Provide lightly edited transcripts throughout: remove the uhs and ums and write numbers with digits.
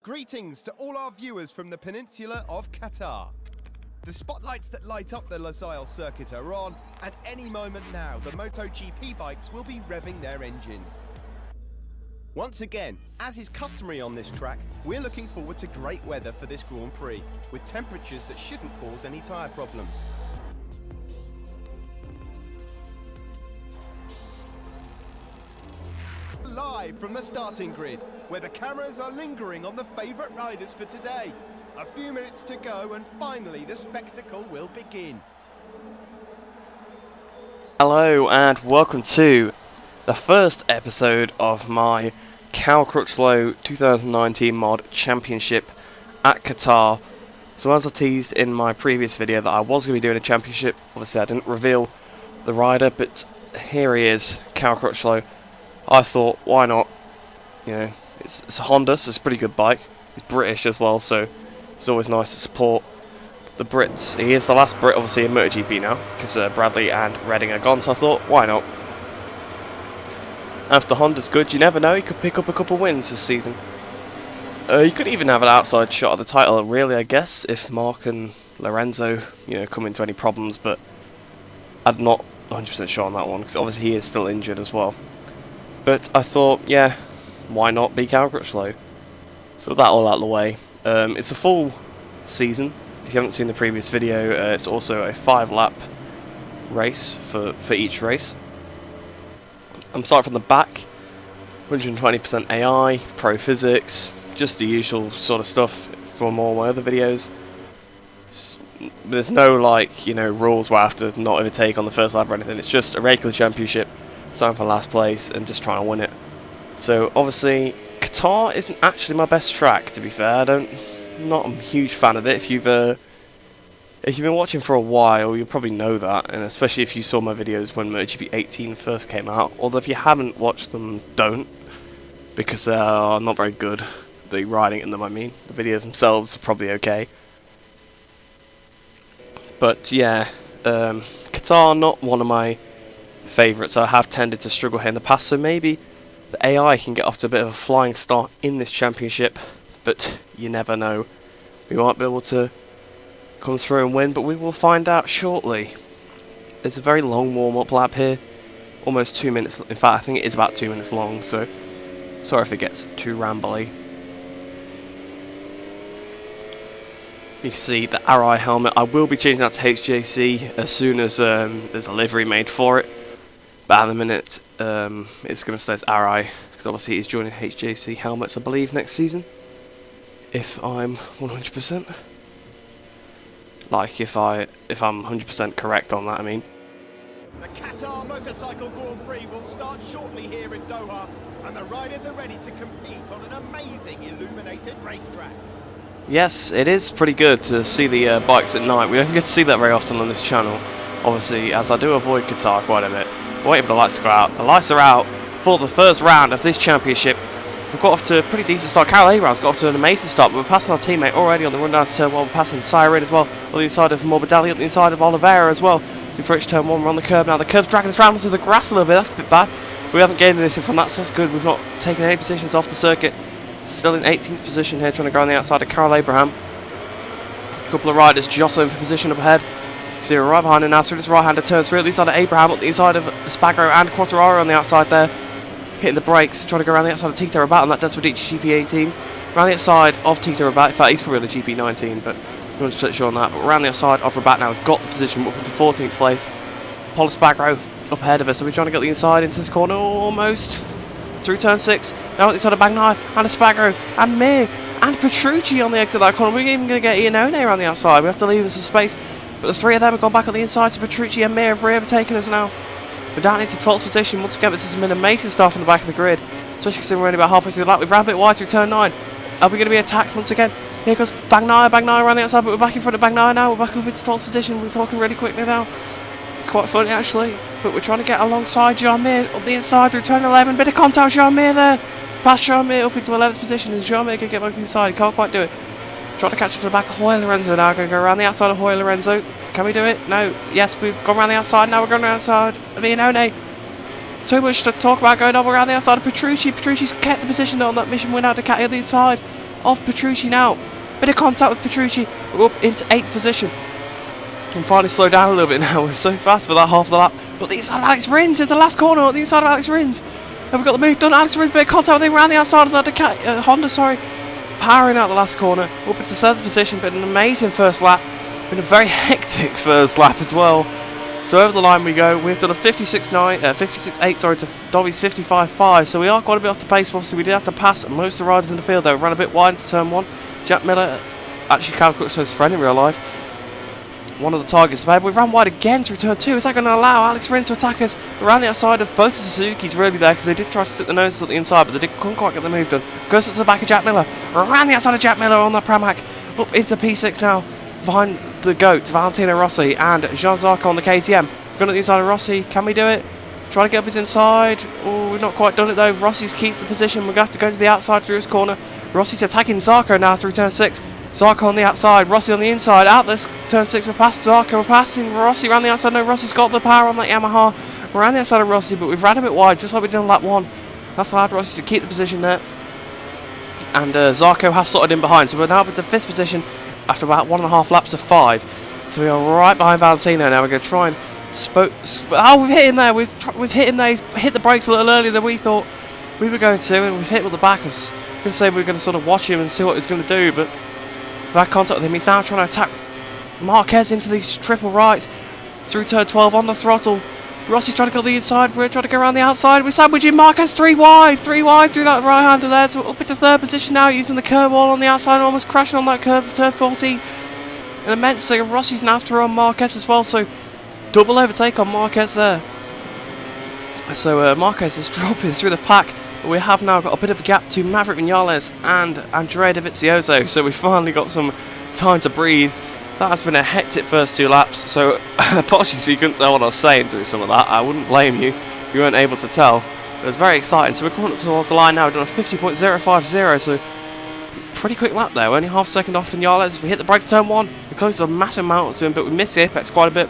Greetings to all our viewers from the peninsula of Qatar. The spotlights that light up the Losail circuit are on, and any moment now the Motogp bikes will be revving their engines. Once again, as is customary on this track, we're looking forward to great weather for this Grand Prix, with temperatures that shouldn't cause any tyre problems. Live from the starting grid, where the cameras are lingering on the favourite riders for today. A few minutes to go and finally the spectacle will begin. Hello and welcome to the first episode of my Crutchlow 2019 Mod Championship at Qatar. So as I teased in my previous video that I was going to be doing a championship, obviously I didn't reveal the rider, but here he is, Crutchlow. I thought, why not? You know, it's a Honda, so it's a pretty good bike. He's British as well, so it's always nice to support the Brits. He is the last Brit, obviously, in Motogp now, because Bradley and Redding are gone, so I thought, why not? And if the Honda's good, you never know, he could pick up a couple wins this season. You could even have an outside shot at the title, really, I guess, if Mark and Lorenzo, you know, come into any problems, but I'm not 100% sure on that one, because obviously he is still injured as well. But I thought, yeah, why not be Crutchlow? So that all out of the way. It's a full season. If you haven't seen the previous video, it's also a 5-lap race for each race. I'm starting from the back. 120% AI, pro physics, just the usual sort of stuff from all my other videos. There's no, like, you know, rules where I have to not overtake on the first lap or anything. It's just a regular championship. Starting for last place and just trying to win it. So obviously Qatar isn't actually my best track, to be fair. Not a huge fan of it. If you've been watching for a while, you'll probably know that, and especially if you saw my videos when Motogp 18 first came out. Although if you haven't watched them, don't, because they are not very good. The riding in them, I mean. The videos themselves are probably okay. But yeah, Qatar, not one of my favourites. I have tended to struggle here in the past, so maybe the AI can get off to a bit of a flying start in this championship, but you never know. We might be able to come through and win, but we will find out shortly. There's a very long warm-up lap here, almost 2 minutes. In fact, I think it is about 2 minutes long, so sorry if it gets too rambly. You can see the RI helmet. I will be changing that to HJC as soon as there's a livery made for it. But at the minute, it's going to stay as RI, because obviously he's joining HJC helmets, I believe, next season. If I'm 100%. Like, if I'm 100% correct on that, I mean. The Qatar Motorcycle Grand Prix will start shortly here in Doha, and the riders are ready to compete on an amazing illuminated racetrack. Yes, it is pretty good to see the bikes at night. We don't get to see that very often on this channel, obviously, as I do avoid Qatar quite a bit. Waiting for the lights to go out. The lights are out for the first round of this championship. We've got off to a pretty decent start. Carol Abraham's got off to an amazing start, but we're passing our teammate already on the run down to turn 1. We're passing Siren as well, on the inside of Morbidelli, on the inside of Oliveira as well. We approach turn 1, we're on the curb now. The curb's dragging us round onto the grass a little bit. That's a bit bad. We haven't gained anything from that, so that's good. We've not taken any positions off the circuit. Still in 18th position here, trying to go on the outside of Carol Abraham. A couple of riders jostling for position up ahead. See, we're right behind him now, through this right-hander turn through, at the inside of Abraham, up the inside of Spagro and Quattararo on the outside there. Hitting the brakes, trying to go around the outside of Tito Rabat on that Despedici GP18. Around the outside of Tito Rabat, in fact he's probably on the GP19, but I'm not 100% sure on that. But around the outside of Rabat now, we've got the position up into 14th place. Paul Spagro up ahead of us, so we're trying to get the inside into this corner, almost. Through turn 6, now at the inside of Bagnai, and Spagro, and Mir, and Petrucci on the exit of that corner. We're even going to get Iannone around the outside, we have to leave him some space. But the three of them have gone back on the inside, so Petrucci and Mir have overtaken us now. We're down into 12th position. Once again, this has been an amazing start from the back of the grid, especially considering we're only about halfway through the lap. We've ran a bit wide through turn 9. Are we going to be attacked once again? Here goes Bagnai around the outside, but we're back in front of Bagnai now. We're back up into 12th position. We're talking really quickly now. It's quite funny actually, but we're trying to get alongside Jean Mir up the inside through turn 11. Bit of contact with Jean Mir there. Past Jean Mir up into 11th position, and Jean Mir can get back to the inside. He can't quite do it. Trying to catch up to the back of Hoy Lorenzo now. Going to go around the outside of Hoy Lorenzo. Can we do it? No. Yes, we've gone around the outside. Now we're going around the outside of Iannone. So much to talk about going on around the outside of Petrucci. Petrucci's kept the position on that mission win out to Ducati on the inside of Petrucci now. Bit of contact with Petrucci. We're up into 8th position. And finally slow down a little bit now. We're so fast for that half of the lap. But the inside of Alex Rins into the last corner. On the inside of Alex Rins. Have we got the move done? Alex Rins, bit of contact with him around the outside of the Honda, sorry. Powering out the last corner. Up into 7th position. But an amazing first lap. Been a very hectic first lap as well. So over the line we go. We've done a 56.8 sorry, to Dobby's 55.5. So we are quite a bit off the pace. Obviously we did have to pass most of the riders in the field though. We ran a bit wide into turn 1. Jack Miller, actually Cal Crutchlow's friend in real life. One of the targets made. We ran wide again through turn 2. Is that going to allow Alex Rins to attack us around the outside of both the Suzuki's really there, because they did try to stick the noses at the inside, but they couldn't quite get the move done. Goes up to the back of Jack Miller. Around the outside of Jack Miller on the Pramac. Up into P6 now. Behind the GOAT, Valentino Rossi and Jean Zarco on the KTM. Going at the inside of Rossi. Can we do it? Trying to get up his inside. Oh, we've not quite done it though. Rossi keeps the position. We're going to have to go to the outside through his corner. Rossi's attacking Zarco now through turn 6. Zarco on the outside, Rossi on the inside, out this turn 6, we're past Zarco, we're passing Rossi around the outside. No, Rossi's got the power on that Yamaha. We're around the outside of Rossi, but we've ran a bit wide, just like we did on lap 1. That's allowed Rossi to keep the position there. And Zarco has slotted in behind, so we're now up into 5th position after about 1.5 laps of 5. So we are right behind Valentino now. We're going to try and oh, we've hit him there, we've hit him there. He's hit the brakes a little earlier than we thought we were going to, and we've hit him with the back. I was going to say we were going to sort of watch him and see what he's going to do, but we've had contact with him. He's now trying to attack Marquez into these triple rights through turn 12 on the throttle. Rossi's trying to go the inside. We're trying to go around the outside. We're sandwiching Marquez 3 wide through that right hander there. So up into 3rd position now, using the curb wall on the outside, almost crashing on that curb for turn 14. And immensely, Rossi's now through on Marquez as well. So double overtake on Marquez there. So Marquez is dropping through the pack. We have now got a bit of a gap to Maverick Vinales and Andrea Dovizioso, so we've finally got some time to breathe. That has been a hectic first 2 laps, so apologies if you couldn't tell what I was saying through some of that. I wouldn't blame you if you weren't able to tell. It was very exciting. So we're coming up towards the line now. We've done a 50.050, so pretty quick lap there. We're only half a second off Vinales. We hit the brakes turn 1. We closed a massive amount to him, but we missed the apex quite a bit.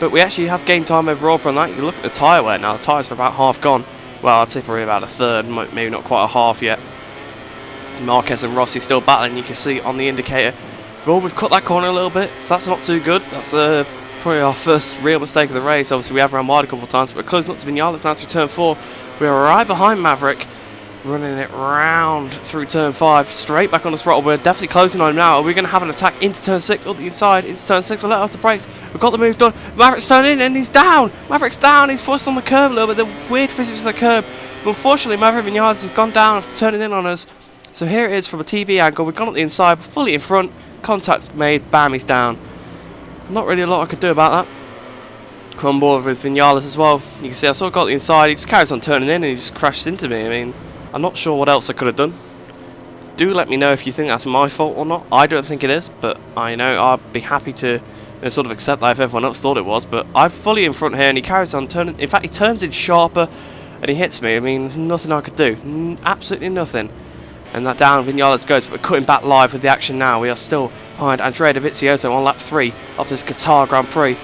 But we actually have gained time overall from that. You can look at the tyre wear now. The tyres are about half gone. Well, I'd say probably about a third, maybe not quite a half yet. Marquez and Rossi still battling, you can see on the indicator. Well, we've cut that corner a little bit, so that's not too good. That's probably our first real mistake of the race. Obviously, we have run wide a couple of times, but we're closing up to Vinales now through turn 4. We are right behind Maverick, running it round through turn 5, straight back on the throttle. We're definitely closing on him now. Are we going to have an attack into turn 6, up the inside, into turn 6? We'll let off the brakes. We've got the move done. Maverick's turning in and he's down. Maverick's down. He's forced on the curb a little bit. The weird physics of the curb. But unfortunately, Maverick Vinales has gone down after turning in on us. So here it is from a TV angle. We've gone up the inside, fully in front. Contact's made. Bam, he's down. Not really a lot I could do about that. Come on board with Vinales as well. You can see I sort of got the inside. He just carries on turning in and he just crashed into me. I mean, I'm not sure what else I could have done. Do let me know if you think that's my fault or not. I don't think it is, but I know I'd be happy to sort of accept that if everyone else thought it was. But I'm fully in front here and he carries on turning. In fact, he turns in sharper and he hits me. I mean, nothing I could do. Absolutely nothing. And that down Vinales goes, but we're cutting back live with the action now. We are still behind Andrea Dovizioso on lap 3 of this Qatar Grand Prix.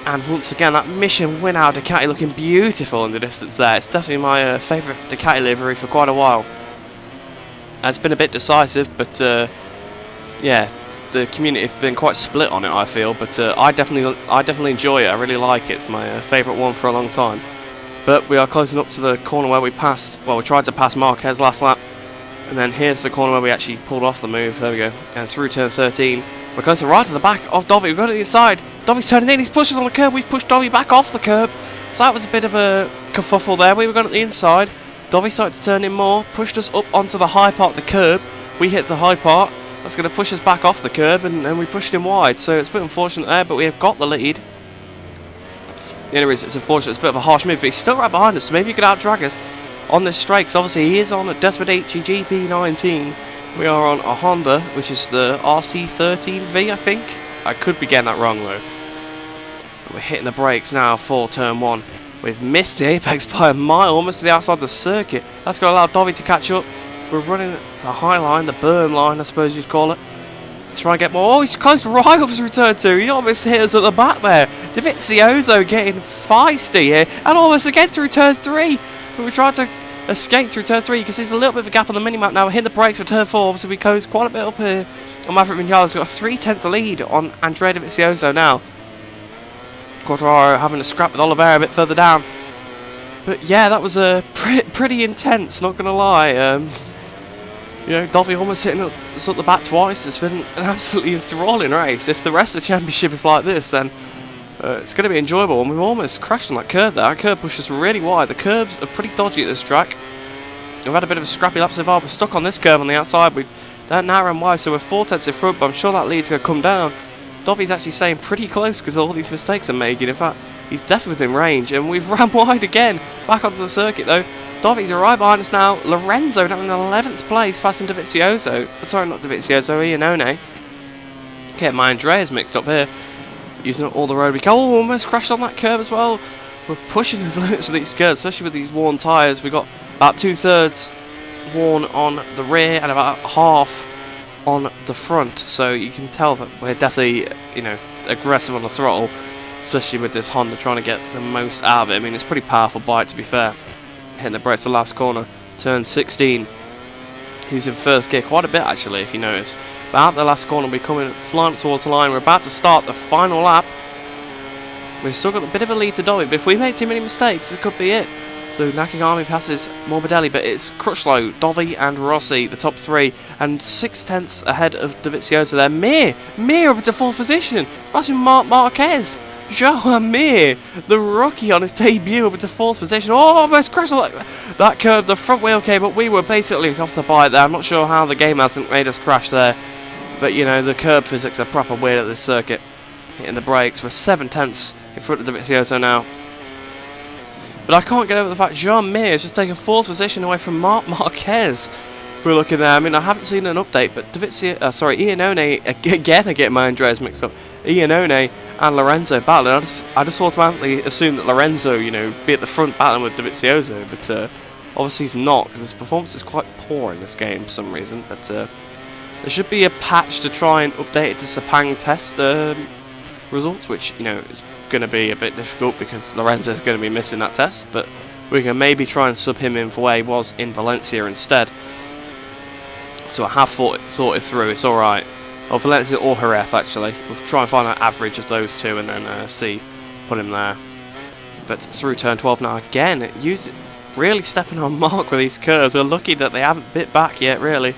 And once again, that mission win out Ducati looking beautiful in the distance there. It's definitely my favourite Ducati livery for quite a while. It's been a bit decisive, but yeah, the community have been quite split on it, I feel. But I definitely enjoy it. I really like it. It's my favourite one for a long time. But we are closing up to the corner where we passed. Well, we tried to pass Marquez last lap. And then here's the corner where we actually pulled off the move. There we go. And through turn 13. We're closing right to the back of Dovi. We've got it to the inside. Dovi's turning in. He's pushing on the curb. We've pushed Dovi back off the curb. So that was a bit of a kerfuffle there. We were going at the inside. Dovi started to turn in more. Pushed us up onto the high part of the curb. We hit the high part. That's going to push us back off the curb. And we pushed him wide. So it's a bit unfortunate there. But we have got the lead. The only reason it's unfortunate, it's a bit of a harsh move. But he's still right behind us. So maybe he could out-drag us on this straight. Because obviously he is on a Desperate GP19. We are on a Honda, which is the RC13V, I think. I could be getting that wrong though. We're hitting the brakes now for turn 1. We've missed the apex by a mile, almost to the outside of the circuit. That's going to allow Dovi to catch up. We're running the high line, the berm line, I suppose you'd call it. Let's try and get more. Oh, he's close right up his return 2. He almost hit us at the back there. Dovizioso getting feisty here, and almost again through turn 3. But we tried to escape through turn 3. You can see there's a little bit of a gap on the minimap now. Hit the brakes for turn 4, so we goes quite a bit up here. And Maverick Vinales got a 3/10 lead on Andrea Dovizioso now. Quartararo having a scrap with Oliveira a bit further down. But yeah, that was pretty intense, not going to lie. You know, Dovi almost hitting us at the back twice. It's been an absolutely enthralling race. If the rest of the championship is like this, then it's going to be enjoyable. And we've almost crashed on that curve there. That curve pushes really wide. The curves are pretty dodgy at this track. We've had a bit of a scrappy lap so far. We're stuck on this curve on the outside. They're narrow and wide, so we're 4/10 in front, but I'm sure that lead's going to come down. Dovi's actually staying pretty close because all these mistakes are making. In fact, he's definitely within range, and we've ran wide again. Back onto the circuit though. Dovi's right behind us now. Lorenzo down in 11th place, passing Dovizioso. Sorry, not Dovizioso, Iannone. Get my Andreas mixed up here. Using up all the road we can. Oh, almost crashed on that curve as well. We're pushing his limits with these curves, especially with these worn tyres. We've got about 2/3 worn on the rear and about half on the front, so you can tell that we're definitely, you know, aggressive on the throttle, especially with this Honda trying to get the most out of it. I mean, it's a pretty powerful bike, to be fair. Hitting the brakes the last corner, turn 16. He's in first gear quite a bit actually, if you notice. But out the last corner, we're coming flying towards the line. We're about to start the final lap. We've still got a bit of a lead to Dovi, but if we make too many mistakes, this could be it. So Nakagami passes Morbidelli, but it's Crutchlow, Dovi and Rossi, the top 3, and 6/10 ahead of Dovizioso there. Mir up into 4th position, passing Marc Marquez. Joan Mir, the rookie on his debut, up into 4th position. Oh, almost crashed like that curve. The front wheel came up. We were basically off the bike there. I'm not sure how the game hasn't made us crash there, but you know, the curb physics are proper weird at this circuit. Hitting the brakes. We're 7/10 in front of Dovizioso now. But I can't get over the fact Jean Mir has just taken 4th position away from Marc Marquez. If we're looking there, I mean, I haven't seen an update, but Iannone, again I get my Andreas mixed up. Iannone and Lorenzo battling. I just automatically assumed that Lorenzo, you know, be at the front battling with Dovizioso, but obviously he's not, because his performance is quite poor in this game for some reason. But there should be a patch to try and update it to Sepang test results, which, you know, is going to be a bit difficult because Lorenzo is going to be missing that test, but we can maybe try and sub him in for where he was in Valencia instead. So I have thought it through. It's alright. Or Valencia or Jerez actually. We'll try and find an average of those two and then put him there. But through turn 12 now again, really stepping on Mark with these curves. We're lucky that they haven't bit back yet, really.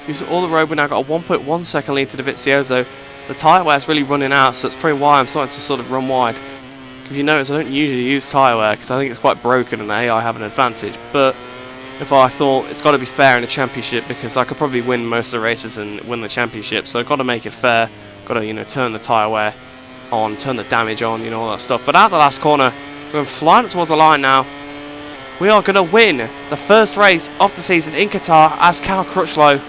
Using all the road, we now got a 1.1 second lead to Dovizioso. The tyre wear is really running out, so that's probably why I'm starting to sort of run wide. If you notice, I don't usually use tyre wear because I think it's quite broken and the AI have an advantage. But if I thought it's got to be fair in the championship, because I could probably win most of the races and win the championship, so I've got to make it fair. Got to, you know, turn the tyre wear on, turn the damage on, you know, all that stuff. But out the last corner, we're going flying towards the line now. We are going to win the first race of the season in Qatar as Cal Crutchlow.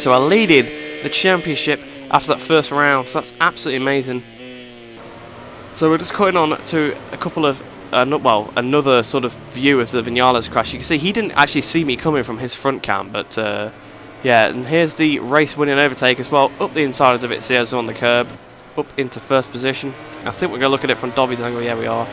So I leaded the championship after that first round, so that's absolutely amazing. So we're just cutting on to a couple of, another sort of view of the Vinales crash. You can see he didn't actually see me coming from his front cam, but yeah, and here's the race-winning overtake as well, up the inside of Dovizioso on the curb, up into first position. I think we're going to look at it from Dovi's angle. Yeah, we are.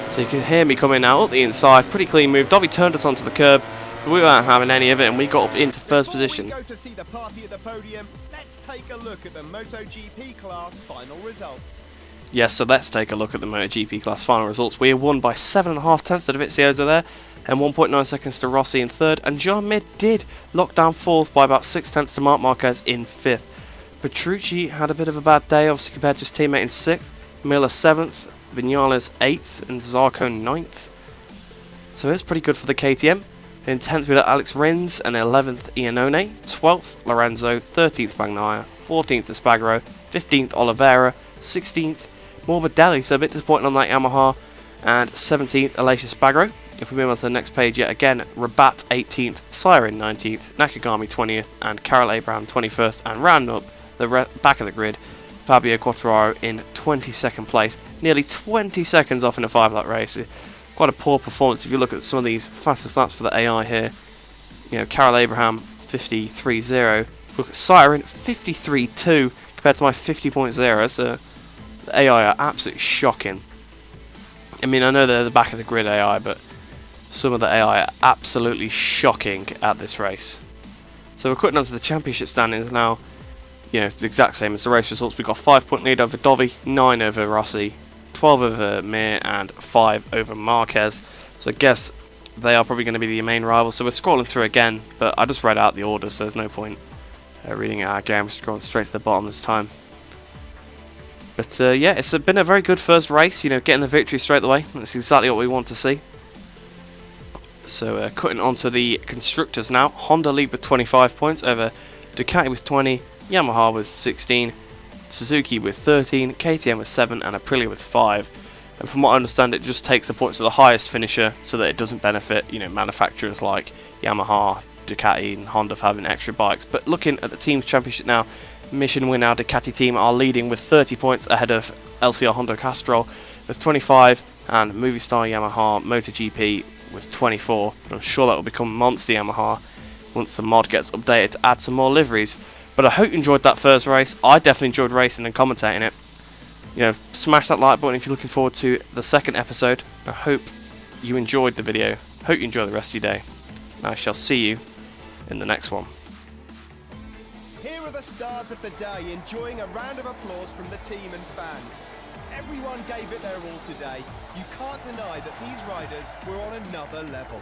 So you can hear me coming now up the inside, pretty clean move. Dovi turned us onto the curb, but we weren't having any of it, and we got up into first position. Before we go to see the party at the podium, let's take a look at the MotoGP class final results. Yes, so let's take a look at the MotoGP class final results. We won by 7.5 tenths to Dovizioso there, and 1.9 seconds to Rossi in third, and John Mir did lock down fourth by about 6 tenths to Marc Marquez in fifth. Petrucci had a bit of a bad day, obviously, compared to his teammate in sixth, Miller 7th, Vinales 8th, and Zarco 9th. So it's pretty good for the KTM. In 10th we had Alex Rins, and 11th Iannone, 12th Lorenzo, 13th Bagnaia, 14th Espargaro, 15th Oliveira, 16th Morbidelli, so a bit disappointing on that Yamaha, and 17th Aleix Espargaro. If we move on to the next page yet again, Rabat 18th, Siren 19th, Nakagami 20th, and Karel Abraham 21st, and rounding up the back of the grid, Fabio Quartararo in 22nd place, nearly 20 seconds off in a 5-lap race. Quite a poor performance if you look at some of these fastest laps for the AI here. You know, Karel Abraham 53.0, look at Siren 53.2 compared to my 50.0, so the AI are absolutely shocking. I mean, I know they're the back of the grid AI, but some of the AI are absolutely shocking at this race. So we're cutting onto the championship standings now. You know, it's the exact same as the race results. We've got 5-point lead over Dovi, 9 over Rossi, 12 over Mir, and 5 over Marquez. So I guess they are probably going to be the main rivals. So we're scrolling through again, but I just read out the order, so there's no point reading out again. We're just going straight to the bottom this time. But yeah, it's been a very good first race. You know, getting the victory straight away. That's exactly what we want to see. So cutting onto the constructors now. Honda lead with 25 points over Ducati with 20, Yamaha with 16, Suzuki with 13, KTM with 7, and Aprilia with 5. And from what I understand, it just takes the points to the highest finisher so that it doesn't benefit, you know, manufacturers like Yamaha, Ducati, and Honda for having extra bikes. But looking at the team's championship now, Mission Winnow Ducati team are leading with 30 points ahead of LCR Honda Castrol with 25, and Movistar Yamaha Motogp with 24. But I'm sure that will become Monster Yamaha once the mod gets updated to add some more liveries. But I hope you enjoyed that first race. I definitely enjoyed racing and commentating it. You know, smash that like button if you're looking forward to the second episode. I hope you enjoyed the video. Hope you enjoy the rest of your day. I shall see you in the next one. Here are the stars of the day, enjoying a round of applause from the team and fans. Everyone gave it their all today. You can't deny that these riders were on another level.